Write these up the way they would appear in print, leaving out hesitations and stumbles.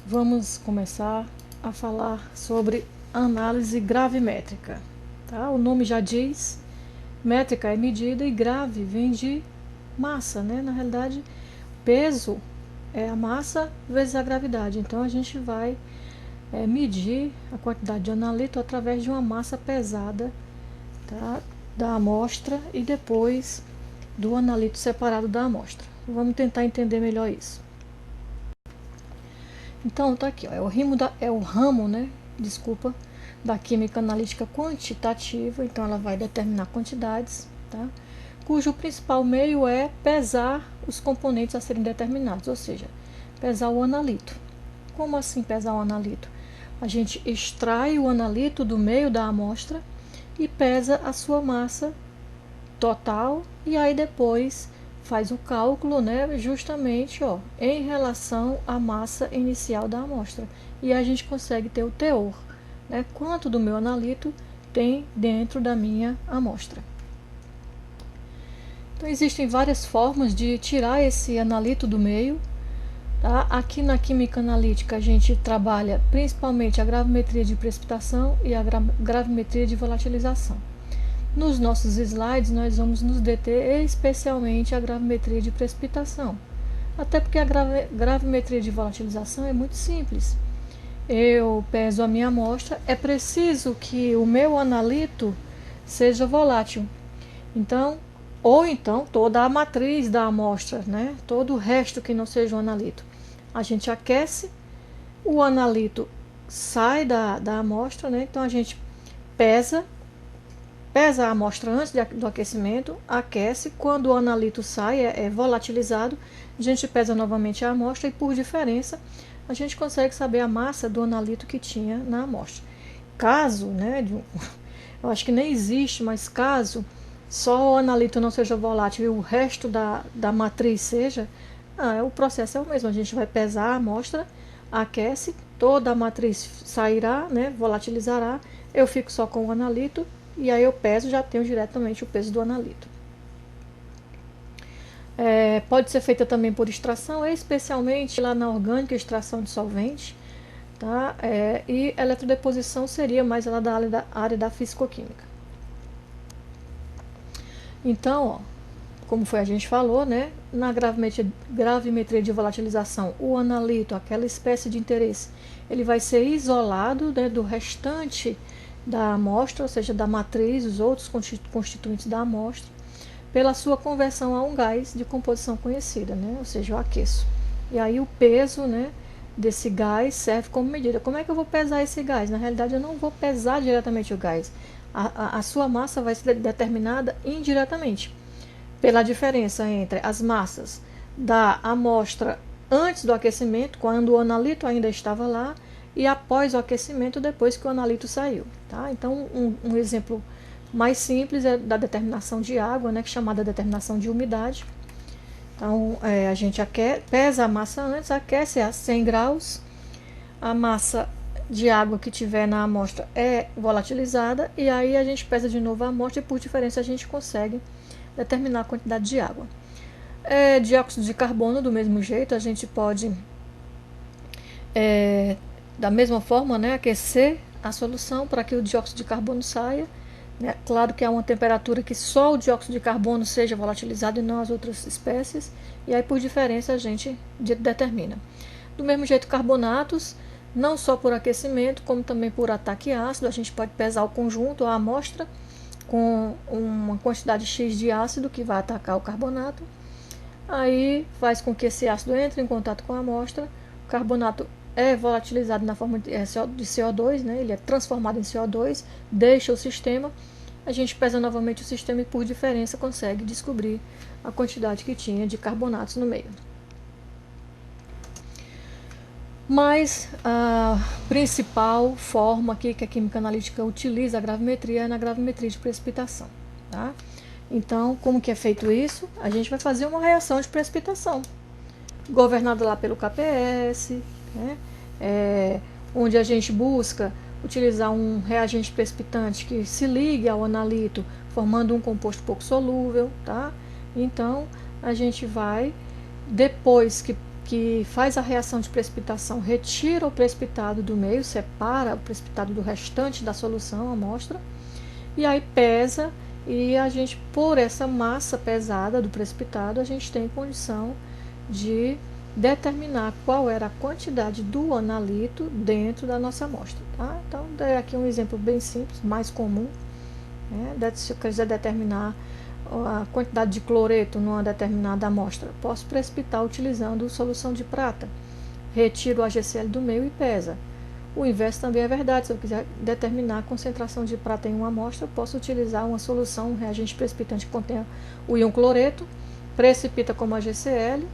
vamos começar a falar sobre análise gravimétrica. Tá? O nome já diz, métrica é medida e grave vem de massa, né? Na realidade, peso é a massa vezes a gravidade. Então a gente vai medir a quantidade de analito através de uma massa pesada, tá? Da amostra e depois do analito separado da amostra. Vamos tentar entender melhor isso. Então tá aqui, ó, é o ramo, né? Desculpa, da química analítica quantitativa. Então ela vai determinar quantidades, tá? Cujo principal meio é pesar os componentes a serem determinados, ou seja, pesar o analito. Como assim pesar o analito? A gente extrai o analito do meio da amostra e pesa a sua massa total e aí depois faz o cálculo, né, justamente em relação à massa inicial da amostra. E a gente consegue ter o teor, né, quanto do meu analito tem dentro da minha amostra. Então existem várias formas de tirar esse analito do meio. Tá? Aqui na química analítica a gente trabalha principalmente a gravimetria de precipitação e a gravimetria de volatilização. Nos nossos slides nós vamos nos deter especialmente a gravimetria de precipitação, até porque a gravimetria de volatilização é muito simples. Eu peso a minha amostra, é preciso que o meu analito seja volátil. Então, ou então toda a matriz da amostra, né? Todo o resto que não seja o analito. A gente aquece, o analito sai da amostra, né? Então a gente pesa a amostra antes do aquecimento, aquece, quando o analito sai, é volatilizado, a gente pesa novamente a amostra e por diferença a gente consegue saber a massa do analito que tinha na amostra. Caso, né, eu acho que nem existe, mas caso só o analito não seja volátil e o resto da matriz seja, o processo é o mesmo. A gente vai pesar a amostra, aquece, toda a matriz sairá, né, volatilizará, eu fico só com o analito e aí eu peso, já tenho diretamente o peso do analito. Pode ser feita também por extração, especialmente lá na orgânica, extração de solvente, tá? E eletrodeposição seria mais lá da área da fisicoquímica. Então, como a gente falou, né, na gravimetria de volatilização, o analito, aquela espécie de interesse, ele vai ser isolado, né, do restante da amostra, ou seja, da matriz, os outros constituintes da amostra, pela sua conversão a um gás de composição conhecida, né, ou seja, eu aqueço. E aí o peso, né, desse gás serve como medida. Como é que eu vou pesar esse gás? Na realidade, eu não vou pesar diretamente o gás. A sua massa vai ser determinada indiretamente pela diferença entre as massas da amostra antes do aquecimento, quando o analito ainda estava lá, e após o aquecimento, depois que o analito saiu. Tá? Então, um exemplo mais simples é da determinação de água, né, que é chamada determinação de umidade. Então, a gente pesa a massa antes, aquece a 100 graus, a massa de água que tiver na amostra é volatilizada, e aí a gente pesa de novo a amostra e por diferença a gente consegue determinar a quantidade de água. Dióxido de carbono, do mesmo jeito, a gente pode, da mesma forma, né, aquecer a solução para que o dióxido de carbono saia. Né? Claro que há uma temperatura que só o dióxido de carbono seja volatilizado e não as outras espécies, e aí por diferença a gente determina. Do mesmo jeito, carbonatos, não só por aquecimento, como também por ataque ácido, a gente pode pesar o conjunto, a amostra, com uma quantidade X de ácido que vai atacar o carbonato. Aí faz com que esse ácido entre em contato com a amostra. O carbonato é volatilizado na forma de CO2, né? Ele é transformado em CO2, deixa o sistema. A gente pesa novamente o sistema e por diferença consegue descobrir a quantidade que tinha de carbonatos no meio. Mas a principal forma aqui que a química analítica utiliza a gravimetria é na gravimetria de precipitação. Tá? Então, como que é feito isso? A gente vai fazer uma reação de precipitação, governada lá pelo KPS, né? Onde a gente busca utilizar um reagente precipitante que se ligue ao analito, formando um composto pouco solúvel. Tá? Então, a gente vai, depois que que faz a reação de precipitação, retira o precipitado do meio, separa o precipitado do restante da solução, a amostra, e aí pesa, e a gente, por essa massa pesada do precipitado, a gente tem condição de determinar qual era a quantidade do analito dentro da nossa amostra. Tá? Então, dei aqui um exemplo bem simples, mais comum. Se eu quiser determinar a quantidade de cloreto numa determinada amostra, posso precipitar utilizando solução de prata. Retiro o HCl do meio e pesa. O inverso também é verdade. Se eu quiser determinar a concentração de prata em uma amostra, posso utilizar uma solução, um reagente precipitante que contém o íon cloreto, precipita como HCl,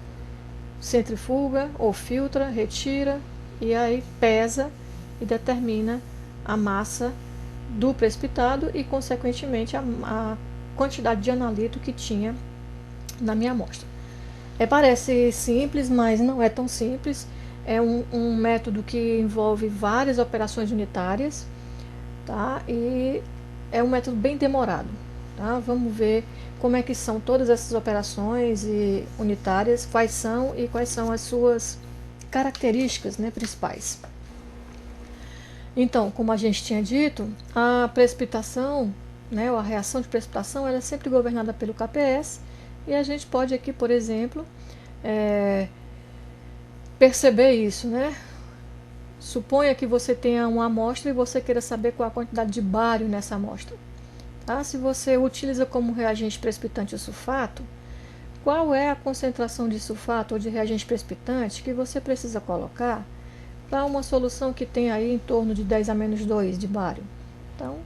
centrifuga ou filtra, retira e aí pesa e determina a massa do precipitado e, consequentemente, a quantidade de analito que tinha na minha amostra. Parece simples, mas não é tão simples. É um método que envolve várias operações unitárias, tá? E é um método bem demorado, tá? Vamos ver como é que são todas essas operações unitárias, quais são as suas características, né, principais. Então, como a gente tinha dito, a precipitação, né, a reação de precipitação, ela é sempre governada pelo KPS, e a gente pode aqui, por exemplo, perceber isso, né? Suponha que você tenha uma amostra e você queira saber qual a quantidade de bário nessa amostra. Tá? Se você utiliza como reagente precipitante o sulfato, qual é a concentração de sulfato ou de reagente precipitante que você precisa colocar para uma solução que tem aí em torno de 10 a menos 2 de bário? Então,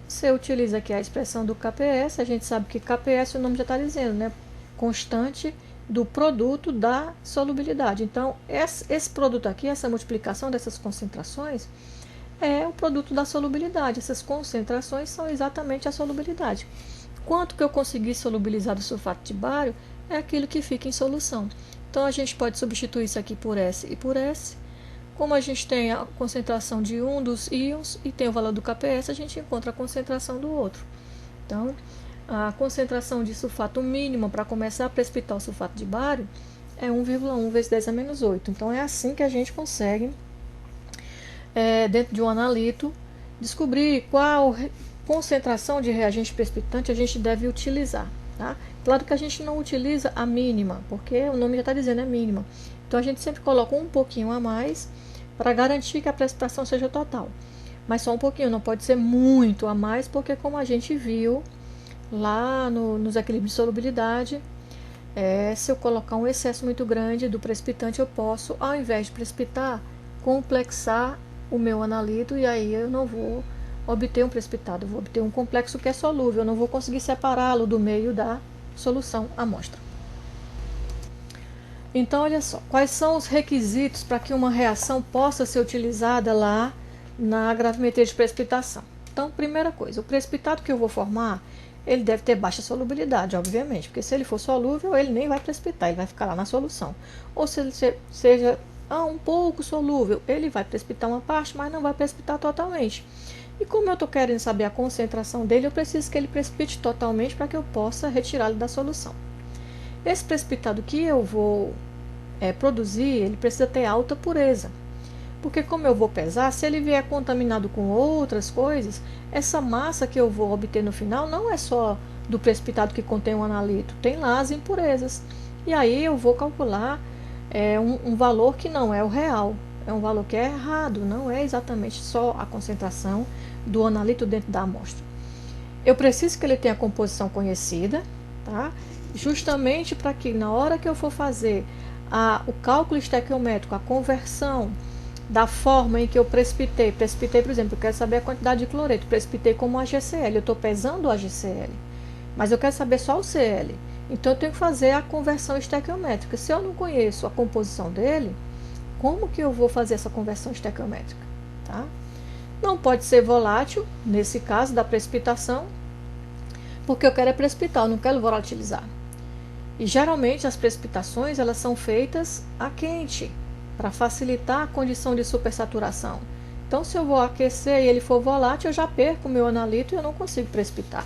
você utiliza aqui a expressão do KPS, a gente sabe que KPS, o nome já está dizendo, né? Constante do produto da solubilidade. Então, esse produto aqui, essa multiplicação dessas concentrações, é o produto da solubilidade. Essas concentrações são exatamente a solubilidade. Quanto que eu consegui solubilizar do sulfato de bário é aquilo que fica em solução. Então, a gente pode substituir isso aqui por S e por S. Como a gente tem a concentração de um dos íons e tem o valor do KPS, a gente encontra a concentração do outro. Então, a concentração de sulfato mínima para começar a precipitar o sulfato de bário é 1,1 vezes 10 a menos 8. Então, é assim que a gente consegue, dentro de um analito, descobrir qual concentração de reagente precipitante a gente deve utilizar. Tá? Claro que a gente não utiliza a mínima, porque o nome já está dizendo é mínima. Então, a gente sempre coloca um pouquinho a mais para garantir que a precipitação seja total. Mas só um pouquinho, não pode ser muito a mais, porque como a gente viu lá nos equilíbrios de solubilidade, se eu colocar um excesso muito grande do precipitante, eu posso, ao invés de precipitar, complexar o meu analito, e aí eu não vou obter um precipitado, eu vou obter um complexo que é solúvel, eu não vou conseguir separá-lo do meio da solução amostra. Então, olha só, quais são os requisitos para que uma reação possa ser utilizada lá na gravimetria de precipitação? Então, primeira coisa, o precipitado que eu vou formar, ele deve ter baixa solubilidade, obviamente, porque se ele for solúvel, ele nem vai precipitar, ele vai ficar lá na solução. Ou se ele seja um pouco solúvel, ele vai precipitar uma parte, mas não vai precipitar totalmente. E como eu estou querendo saber a concentração dele, eu preciso que ele precipite totalmente para que eu possa retirá-lo da solução. Esse precipitado que eu vou produzir, ele precisa ter alta pureza. Porque como eu vou pesar, se ele vier contaminado com outras coisas, essa massa que eu vou obter no final não é só do precipitado que contém um analito, tem lá as impurezas. E aí eu vou calcular um valor que não é o real, é um valor que é errado, não é exatamente só a concentração do analito dentro da amostra. Eu preciso que ele tenha a composição conhecida, tá? Justamente para que na hora que eu for fazer o cálculo estequiométrico, a conversão da forma em que eu precipitei, por exemplo, eu quero saber a quantidade de cloreto, precipitei como HCl, eu estou pesando o HCl, mas eu quero saber só o Cl, então eu tenho que fazer a conversão estequiométrica. Se eu não conheço a composição dele, como que eu vou fazer essa conversão estequiométrica? Tá? Não pode ser volátil, nesse caso da precipitação, porque eu quero precipitar, eu não quero volatilizar. E geralmente as precipitações elas são feitas a quente, para facilitar a condição de supersaturação. Então, se eu vou aquecer e ele for volátil, eu já perco o meu analito e eu não consigo precipitar.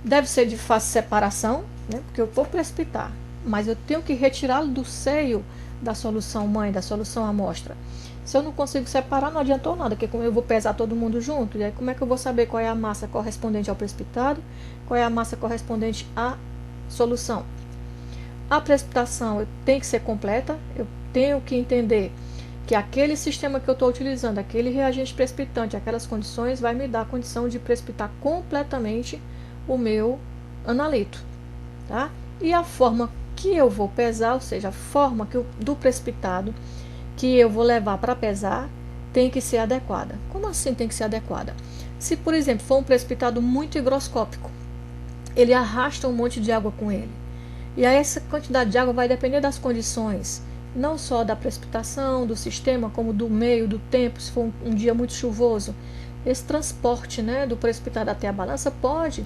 Deve ser de fácil separação, né, porque eu vou precipitar, mas eu tenho que retirá-lo do seio da solução mãe, da solução amostra. Se eu não consigo separar, não adiantou nada, porque como eu vou pesar todo mundo junto, e aí como é que eu vou saber qual é a massa correspondente ao precipitado, qual é a massa correspondente à solução? A precipitação tem que ser completa, eu tenho que entender que aquele sistema que eu estou utilizando, aquele reagente precipitante, aquelas condições, vai me dar a condição de precipitar completamente o meu analito, tá? E a forma que eu vou pesar, ou seja, a forma do precipitado que eu vou levar para pesar, tem que ser adequada. Como assim tem que ser adequada? Se, por exemplo, for um precipitado muito higroscópico, ele arrasta um monte de água com ele. E aí essa quantidade de água vai depender das condições, não só da precipitação, do sistema, como do meio, do tempo, se for um dia muito chuvoso. Esse transporte, né, do precipitado até a balança pode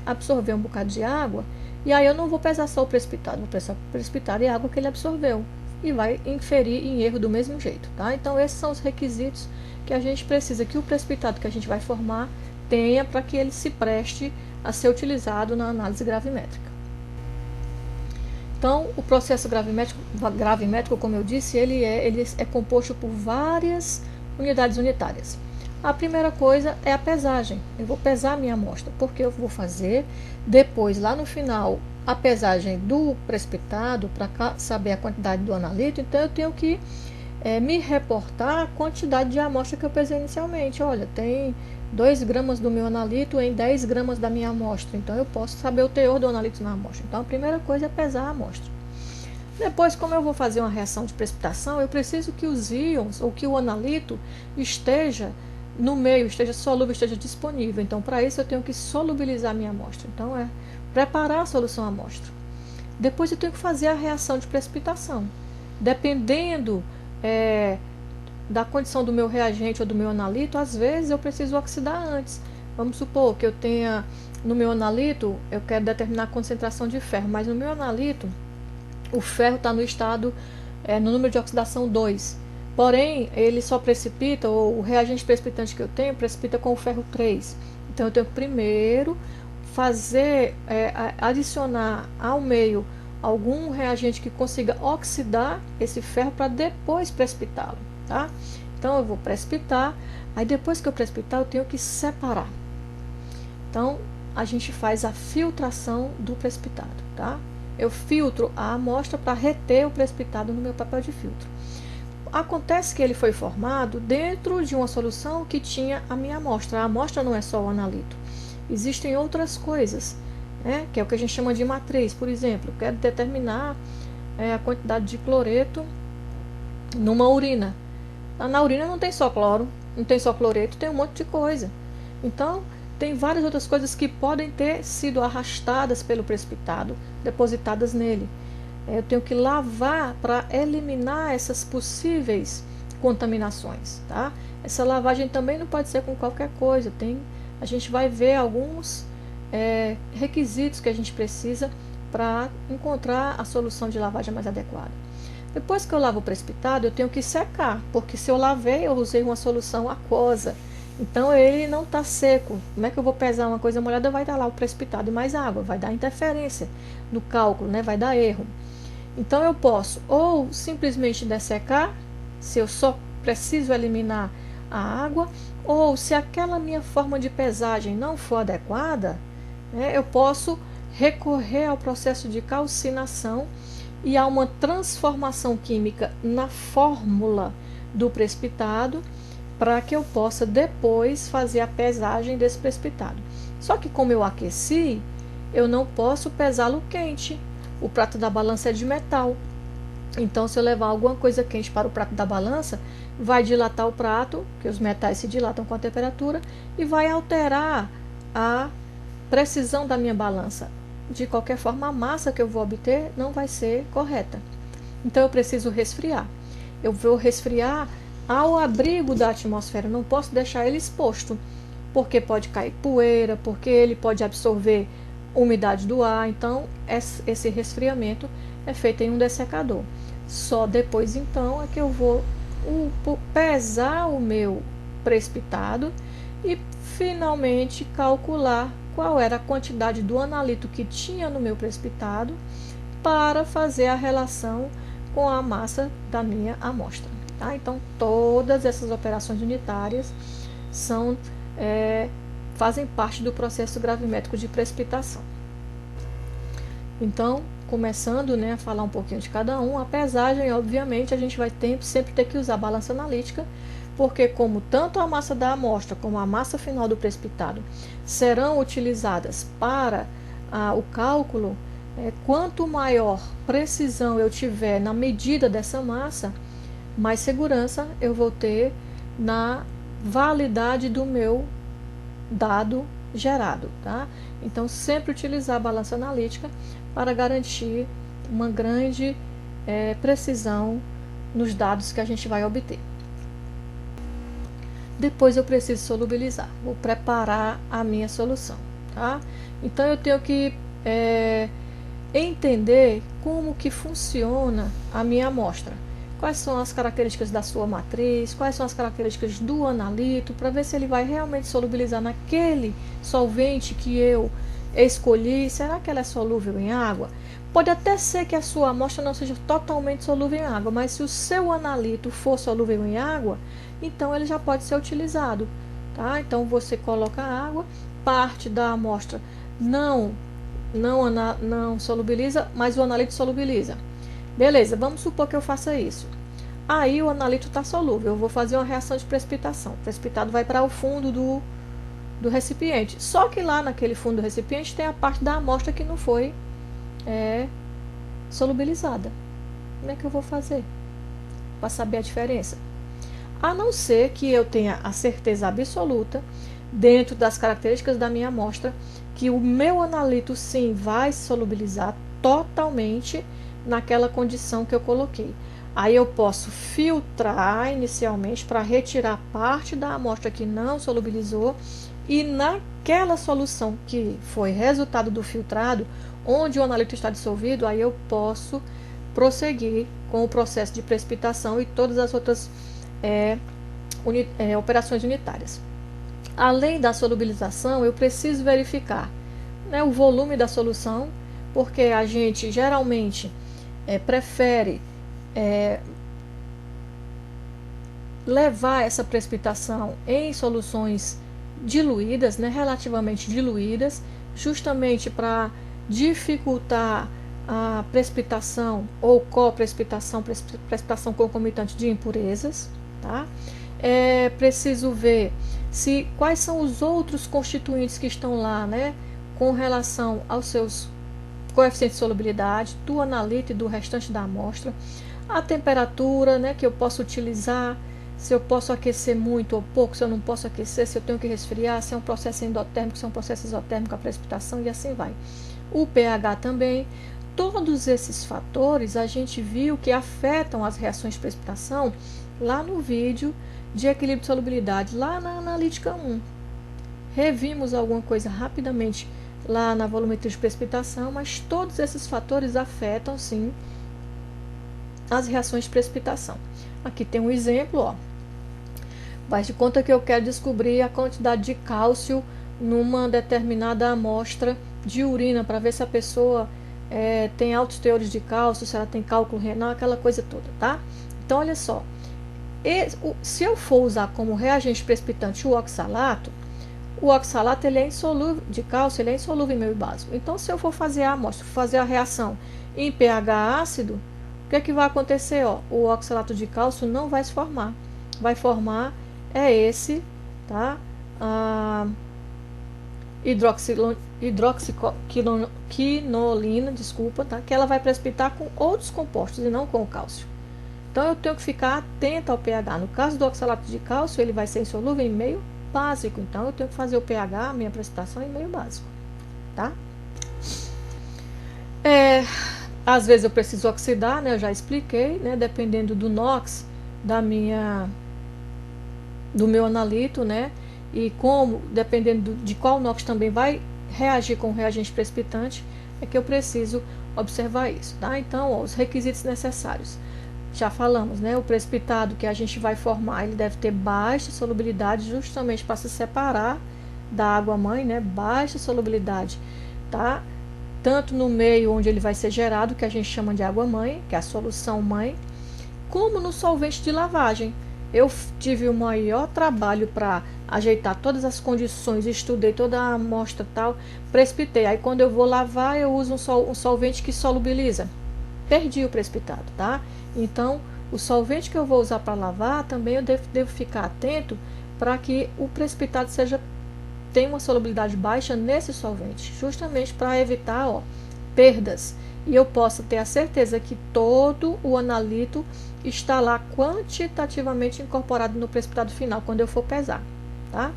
absorver um bocado de água, e aí eu não vou pesar só o precipitado, vou pesar o precipitado e a água que ele absorveu, e vai inferir em erro do mesmo jeito, tá? Então esses são os requisitos que a gente precisa que o precipitado que a gente vai formar tenha para que ele se preste a ser utilizado na análise gravimétrica. Então, o processo gravimétrico, como eu disse, ele é composto por várias unidades unitárias. A primeira coisa é a pesagem. Eu vou pesar a minha amostra, porque eu vou fazer depois, lá no final, a pesagem do precipitado para saber a quantidade do analito. Então, eu tenho que me reportar a quantidade de amostra que eu pesei inicialmente. Olha, tem 2 gramas do meu analito em 10 gramas da minha amostra. Então, eu posso saber o teor do analito na amostra. Então, a primeira coisa é pesar a amostra. Depois, como eu vou fazer uma reação de precipitação, eu preciso que os íons ou que o analito esteja no meio, esteja solúvel, esteja disponível. Então, para isso, eu tenho que solubilizar a minha amostra. Então, preparar a solução amostra. Depois, eu tenho que fazer a reação de precipitação. Dependendo da condição do meu reagente ou do meu analito, às vezes eu preciso oxidar antes. Vamos supor que eu tenha no meu analito, eu quero determinar a concentração de ferro, mas no meu analito, o ferro está no estado, no número de oxidação 2. Porém, ele só precipita, ou o reagente precipitante que eu tenho, precipita com o ferro 3. Então, eu tenho que primeiro adicionar ao meio algum reagente que consiga oxidar esse ferro para depois precipitá-lo, tá? Então, eu vou precipitar, aí depois que eu precipitar, eu tenho que separar. Então, a gente faz a filtração do precipitado, tá? Eu filtro a amostra para reter o precipitado no meu papel de filtro. Acontece que ele foi formado dentro de uma solução que tinha a minha amostra. A amostra não é só o analito. Existem outras coisas, né, que é o que a gente chama de matriz. Por exemplo, eu quero determinar a quantidade de cloreto numa urina. Na urina não tem só cloro, não tem só cloreto, tem um monte de coisa. Então, tem várias outras coisas que podem ter sido arrastadas pelo precipitado, depositadas nele. Eu tenho que lavar para eliminar essas possíveis contaminações, tá? Essa lavagem também não pode ser com qualquer coisa. A gente vai ver alguns requisitos que a gente precisa para encontrar a solução de lavagem mais adequada. Depois que eu lavo o precipitado, eu tenho que secar, porque se eu lavei, eu usei uma solução aquosa. Então, ele não está seco. Como é que eu vou pesar uma coisa molhada? Vai dar lá o precipitado e mais água. Vai dar interferência no cálculo, né? Vai dar erro. Então, eu posso ou simplesmente dessecar, se eu só preciso eliminar a água, ou se aquela minha forma de pesagem não for adequada, né, eu posso recorrer ao processo de calcinação e a uma transformação química na fórmula do precipitado, para que eu possa depois fazer a pesagem desse precipitado. Só que como eu aqueci, eu não posso pesá-lo quente. O prato da balança é de metal. Então, se eu levar alguma coisa quente para o prato da balança, vai dilatar o prato, que os metais se dilatam com a temperatura, e vai alterar a precisão da minha balança. De qualquer forma, a massa que eu vou obter não vai ser correta. Então, eu preciso resfriar. Eu vou resfriar ao abrigo da atmosfera, não posso deixar ele exposto, porque pode cair poeira, porque ele pode absorver umidade do ar. Então, esse resfriamento é feito em um dessecador. Só depois, então, é que eu vou pesar o meu precipitado e, finalmente, calcular qual era a quantidade do analito que tinha no meu precipitado para fazer a relação com a massa da minha amostra. Tá? Então, todas essas operações unitárias fazem parte do processo gravimétrico de precipitação. Então, começando, né, a falar um pouquinho de cada um, a pesagem, obviamente, a gente vai sempre ter que usar a balança analítica, porque como tanto a massa da amostra como a massa final do precipitado serão utilizadas para o cálculo, quanto maior precisão eu tiver na medida dessa massa, mais segurança eu vou ter na validade do meu dado gerado, tá? Então, sempre utilizar a balança analítica para garantir uma grande precisão nos dados que a gente vai obter. Depois eu preciso solubilizar, vou preparar a minha solução, tá? Então, eu tenho que entender como que funciona a minha amostra. Quais são as características da sua matriz, quais são as características do analito, para ver se ele vai realmente solubilizar naquele solvente que eu escolhi. Será que ela é solúvel em água? Pode até ser que a sua amostra não seja totalmente solúvel em água, mas se o seu analito for solúvel em água, então ele já pode ser utilizado, tá? Então você coloca a água, parte da amostra não solubiliza, mas o analito solubiliza. Beleza, vamos supor que eu faça isso. Aí o analito está solúvel, eu vou fazer uma reação de precipitação. O precipitado vai para o fundo do recipiente. Só que lá naquele fundo do recipiente tem a parte da amostra que não foi solubilizada. Como é que eu vou fazer para saber a diferença? A não ser que eu tenha a certeza absoluta, dentro das características da minha amostra, que o meu analito sim vai solubilizar totalmente naquela condição que eu coloquei. Aí eu posso filtrar inicialmente para retirar parte da amostra que não solubilizou, e naquela solução que foi resultado do filtrado, onde o analito está dissolvido, aí eu posso prosseguir com o processo de precipitação e todas as outras operações unitárias. Além da solubilização, eu preciso verificar, né, o volume da solução, porque a gente geralmente prefere levar essa precipitação em soluções diluídas, né, relativamente diluídas, justamente para dificultar a precipitação ou coprecipitação, precipitação concomitante de impurezas, tá? É preciso ver quais são os outros constituintes que estão lá, né, com relação aos seus coeficientes de solubilidade do analito e do restante da amostra, a temperatura, né, que eu posso utilizar, se eu posso aquecer muito ou pouco, se eu não posso aquecer, se eu tenho que resfriar, se é um processo endotérmico, se é um processo isotérmico, a precipitação, e assim vai. O pH também. Todos esses fatores a gente viu que afetam as reações de precipitação lá no vídeo de equilíbrio de solubilidade, lá na analítica 1. Revimos alguma coisa rapidamente lá na volumetria de precipitação, mas todos esses fatores afetam sim as reações de precipitação. Aqui tem um exemplo, ó. Faz de conta que eu quero descobrir a quantidade de cálcio numa determinada amostra de urina, para ver se a pessoa tem altos teores de cálcio, se ela tem cálculo renal, aquela coisa toda, tá? Então, olha só. Se eu for usar como reagente precipitante o oxalato ele é insolúvel de cálcio, ele é insolúvel em meio básico. Então, se eu for fazer a amostra, fazer a reação em pH ácido, o que é que vai acontecer? Ó, o oxalato de cálcio não vai se formar. Vai formar tá? Hidroxiquinolina, desculpa, tá? Que ela vai precipitar com outros compostos e não com o cálcio. Então, eu tenho que ficar atento ao pH. No caso do oxalato de cálcio, ele vai ser insolúvel em meio básico. Então, eu tenho que fazer o pH, a minha precipitação, em meio básico, tá? Às vezes eu preciso oxidar, né? Eu já expliquei, né? Dependendo do NOx do meu analito, né? E dependendo de qual NOx também vai reagir com o reagente precipitante, é que eu preciso observar isso, tá? Então, ó, os requisitos necessários. Já falamos, né? O precipitado que a gente vai formar, ele deve ter baixa solubilidade, justamente para se separar da água-mãe, né? Baixa solubilidade, tá? tanto no meio onde ele vai ser gerado, que a gente chama de água-mãe, que é a solução mãe, como no solvente de lavagem. Eu tive o maior trabalho para ajeitar todas as condições, estudei toda a amostra e tal, precipitei. Aí quando eu vou lavar, eu uso um solvente que solubiliza. Perdi o precipitado, tá? Então, o solvente que eu vou usar para lavar, também eu devo ficar atento para que o precipitado tenha uma solubilidade baixa nesse solvente, justamente para evitar, ó, perdas. E eu posso ter a certeza que todo o analito está lá quantitativamente incorporado no precipitado final, quando eu for pesar, tá?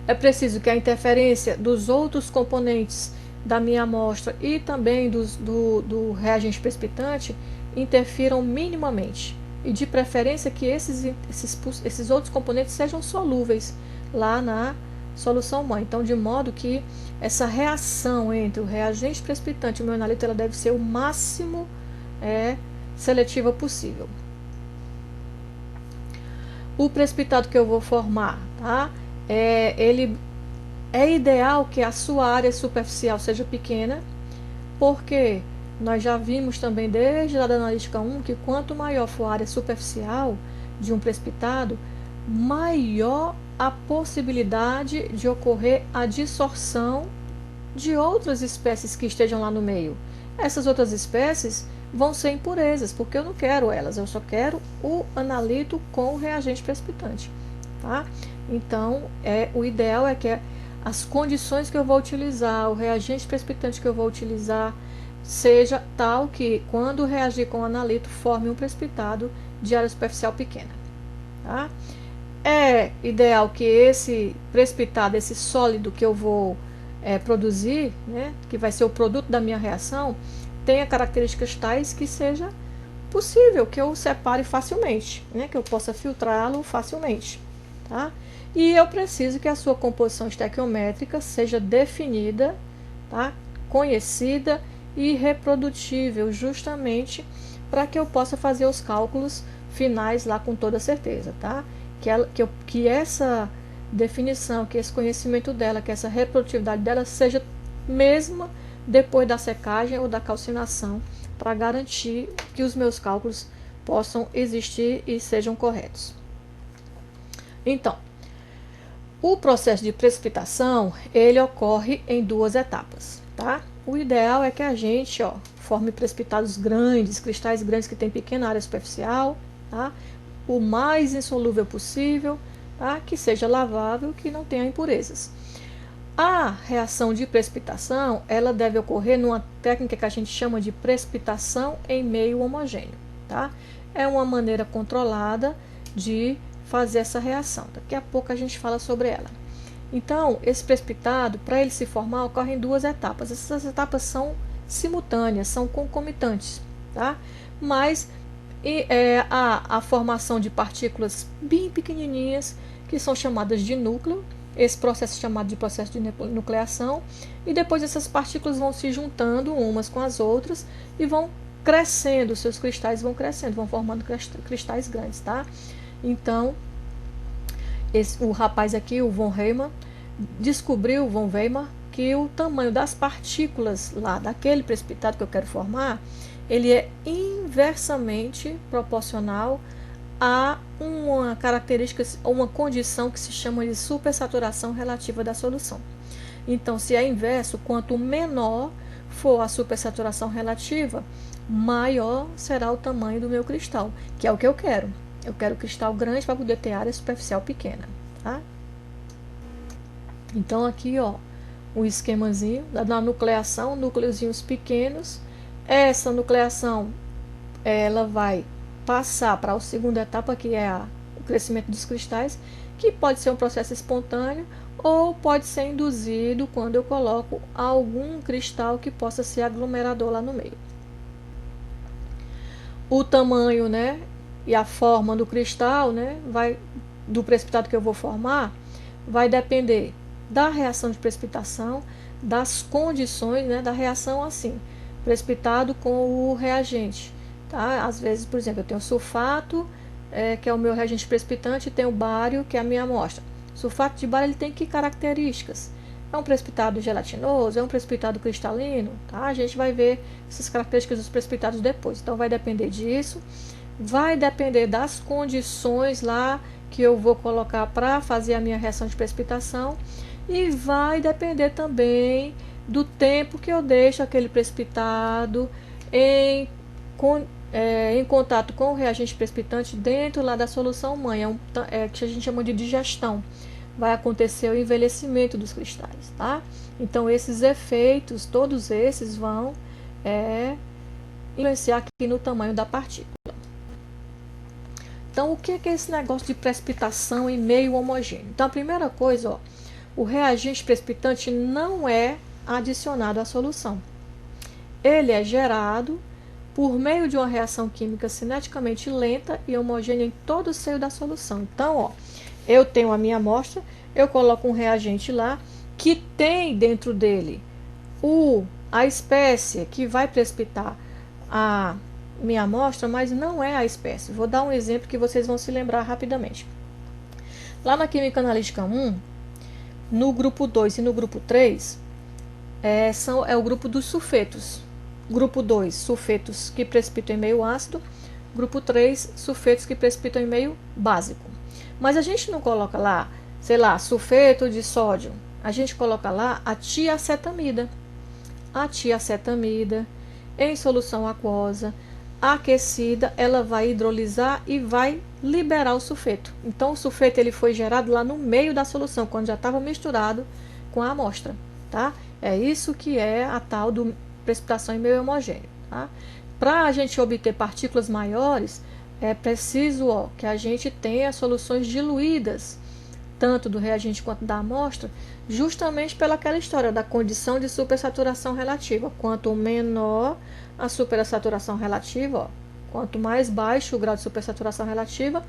É preciso que a interferência dos outros componentes da minha amostra e também do reagente precipitante interfiram minimamente. E de preferência que esses outros componentes sejam solúveis lá na solução mãe. Então, de modo que essa reação entre o reagente precipitante e o meu analito, ela deve ser o máximo seletiva possível. O precipitado que eu vou formar, tá? Ele é ideal que a sua área superficial seja pequena, porque nós já vimos também desde lá da analítica 1 que quanto maior for a área superficial de um precipitado, maior a possibilidade de ocorrer a dissorção de outras espécies que estejam lá no meio. Essas outras espécies vão ser impurezas, porque eu não quero elas, eu só quero o analito com o reagente precipitante, tá? Então, o ideal é que as condições que eu vou utilizar, o reagente precipitante que eu vou utilizar, seja tal que, quando reagir com o analito, forme um precipitado de área superficial pequena, tá? É ideal que esse precipitado, esse sólido que eu vou produzir, né, que vai ser o produto da minha reação, tenha características tais que seja possível que eu separe facilmente, né, que eu possa filtrá-lo facilmente, tá? E eu preciso que a sua composição estequiométrica seja definida, tá? Conhecida e reprodutível, justamente para que eu possa fazer os cálculos finais lá com toda certeza, tá? Que essa definição, que esse conhecimento dela, que essa reprodutividade dela seja mesma depois da secagem ou da calcinação, para garantir que os meus cálculos possam existir e sejam corretos. Então, o processo de precipitação, ele ocorre em duas etapas, tá? O ideal é que a gente, forme precipitados grandes, cristais grandes que têm pequena área superficial, tá? O mais insolúvel possível, tá? Que seja lavável, que não tenha impurezas. A reação de precipitação, ela deve ocorrer numa técnica que a gente chama de precipitação em meio homogêneo, tá? É uma maneira controlada de fazer essa reação. Daqui a pouco a gente fala sobre ela. Então, esse precipitado, para ele se formar, ocorre em duas etapas. Essas etapas são simultâneas, são concomitantes, tá? Mas a formação de partículas bem pequenininhas, que são chamadas de núcleo, esse processo é chamado de processo de nucleação, e depois essas partículas vão se juntando umas com as outras e vão crescendo, seus cristais vão crescendo, vão formando cristais grandes, tá? Então, o rapaz aqui, o von Weimar, descobriu, von Weimar, que o tamanho das partículas lá daquele precipitado que eu quero formar, ele é inversamente proporcional a uma característica, uma condição que se chama de supersaturação relativa da solução. Então, se é inverso, quanto menor for a supersaturação relativa, maior será o tamanho do meu cristal, que é o que eu quero. Eu quero cristal grande para poder ter área superficial pequena, tá? Então, aqui, o esquemazinho da nucleação, núcleozinhos pequenos. Essa nucleação, ela vai passar para a segunda etapa, que é o crescimento dos cristais, que pode ser um processo espontâneo ou pode ser induzido quando eu coloco algum cristal que possa ser aglomerador lá no meio. O tamanho, né, e a forma do cristal, né, do precipitado que eu vou formar, vai depender da reação de precipitação, das condições, né, da reação assim, precipitado com o reagente, tá? Às vezes, por exemplo, eu tenho sulfato, que é o meu reagente precipitante, e tenho bário, que é a minha amostra. Sulfato de bário, ele tem que características? É um precipitado gelatinoso? É um precipitado cristalino? Tá? A gente vai ver essas características dos precipitados depois. Então, vai depender disso. Vai depender das condições lá que eu vou colocar para fazer a minha reação de precipitação. E vai depender também do tempo que eu deixo aquele precipitado em contato com o reagente precipitante dentro lá da solução mãe, que a gente chama de digestão. Vai acontecer o envelhecimento dos cristais, tá? Então, esses efeitos, todos esses vão influenciar aqui no tamanho da partícula. Então, o que é esse negócio de precipitação em meio homogêneo? Então, a primeira coisa, o reagente precipitante não é adicionado à solução. Ele é gerado por meio de uma reação química cineticamente lenta e homogênea em todo o seio da solução. Então, eu tenho a minha amostra, eu coloco um reagente lá que tem dentro dele a espécie que vai precipitar a minha amostra, mas não é a espécie. Vou dar um exemplo que vocês vão se lembrar rapidamente. Lá na Química Analítica 1, no grupo 2 e no grupo 3, é o grupo dos sulfetos. Grupo 2, sulfetos que precipitam em meio ácido. Grupo 3, sulfetos que precipitam em meio básico. Mas a gente não coloca lá, sei lá, sulfeto de sódio. A gente coloca lá a tiacetamida. A tiacetamida, em solução aquosa, aquecida, ela vai hidrolisar e vai liberar o sulfeto. Então, o sulfeto ele foi gerado lá no meio da solução, quando já estava misturado com a amostra, tá? É isso que é a tal do precipitação em meio homogêneo, tá? Para a gente obter partículas maiores, é preciso que a gente tenha soluções diluídas, tanto do reagente quanto da amostra, justamente pelaquela história da condição de supersaturação relativa. Quanto menor a supersaturação relativa, quanto mais baixo o grau de supersaturação relativa,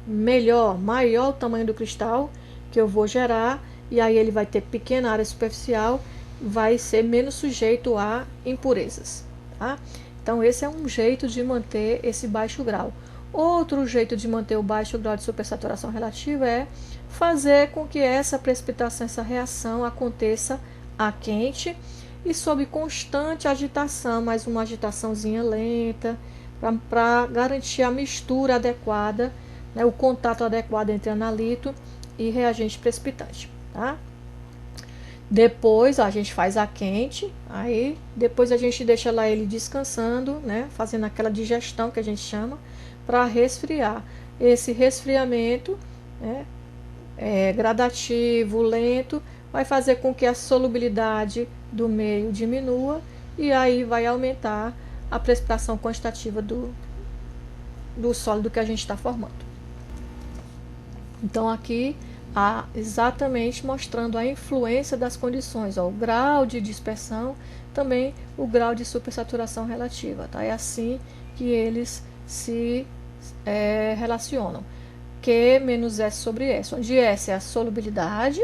maior o tamanho do cristal que eu vou gerar, e aí ele vai ter pequena área superficial, vai ser menos sujeito a impurezas, tá? Então, esse é um jeito de manter esse baixo grau. Outro jeito de manter o baixo grau de supersaturação relativa é fazer com que essa precipitação, essa reação aconteça a quente e sob constante agitação, mas uma agitaçãozinha lenta, para garantir a mistura adequada, né, o contato adequado entre analito e reagente precipitante, tá? Depois a gente faz a quente, aí depois a gente deixa lá ele descansando, né, fazendo aquela digestão que a gente chama, para resfriar. Esse resfriamento, né, gradativo, lento, vai fazer com que a solubilidade do meio diminua e aí vai aumentar a precipitação quantitativa do sólido que a gente está formando. Então, aqui exatamente mostrando a influência das condições, o grau de dispersão, também o grau de supersaturação relativa, tá? É assim que eles se relacionam. Q menos S sobre S, onde S é a solubilidade,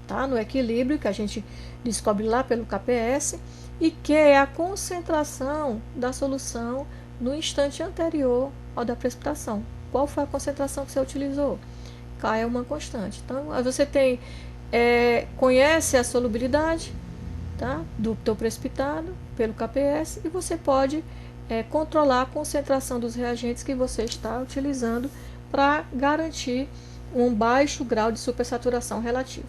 tá? No equilíbrio que a gente descobre lá pelo KPS, e Q é a concentração da solução no instante anterior ao da precipitação. Qual foi a concentração que você utilizou? K é uma constante. Então, você conhece a solubilidade, tá, do teu precipitado pelo KPS, e você pode controlar a concentração dos reagentes que você está utilizando para garantir um baixo grau de supersaturação relativa.